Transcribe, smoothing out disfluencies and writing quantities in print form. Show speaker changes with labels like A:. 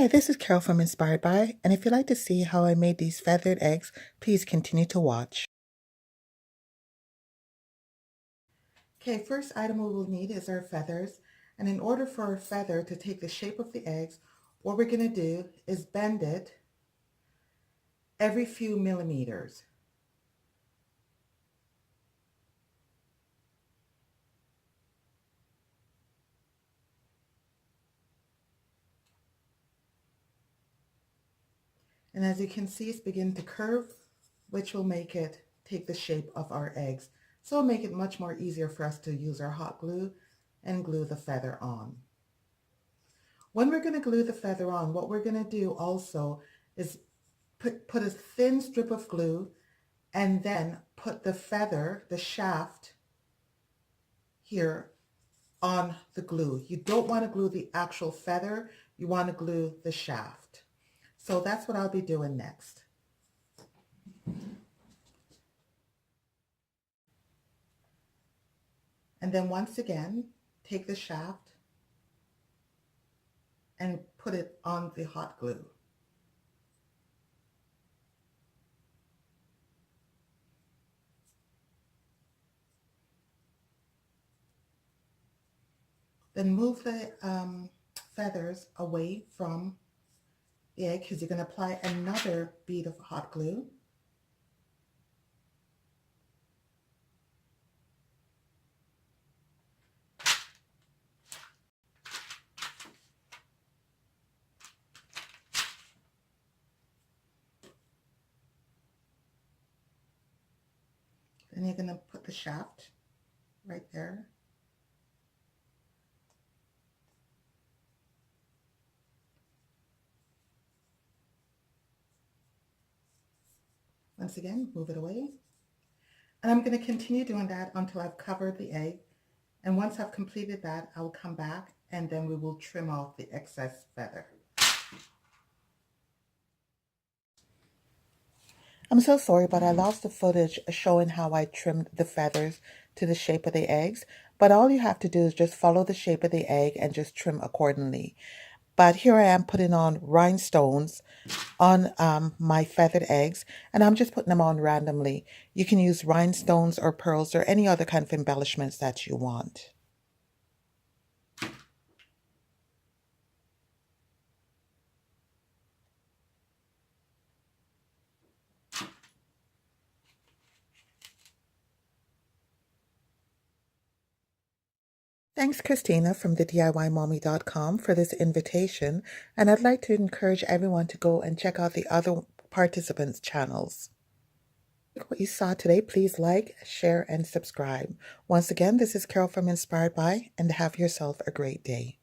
A: Hi, this is Carol from Inspired By, and if you'd like to see how I made these feathered eggs, please continue to watch. Okay, first item we will need is our feathers, and in order for our feather to take the shape of the eggs, what we're going to do is bend it every few millimeters. And as you can see, it's beginning to curve, which will make it take the shape of our eggs. So it'll make it much more easier for us to use our hot glue and glue the feather on. When we're going to glue the feather on, what we're going to do also is put a thin strip of glue and then put the feather, the shaft here on the glue. You don't want to glue the actual feather, you want to glue the shaft. So that's what I'll be doing next. And then once again, take the shaft and put it on the hot glue. Then move the feathers away from the egg because you're going to apply another bead of hot glue. Then you're going to put the shaft right there. Once again, move it away. And I'm going to continue doing that until I've covered the egg. And once I've completed that, I'll come back and then we will trim off the excess feather. I'm so sorry, but I lost the footage showing how I trimmed the feathers to the shape of the eggs. But all you have to do is just follow the shape of the egg and just trim accordingly. But here I am putting on rhinestones on my feathered eggs, and I'm just putting them on randomly. You can use rhinestones or pearls or any other kind of embellishments that you want. Thanks, Christina from the DIYmommy.com for this invitation, and I'd like to encourage everyone to go and check out the other participants' channels. Like what you saw today, please like, share, and subscribe. Once again, this is Carol from Inspired By, and have yourself a great day.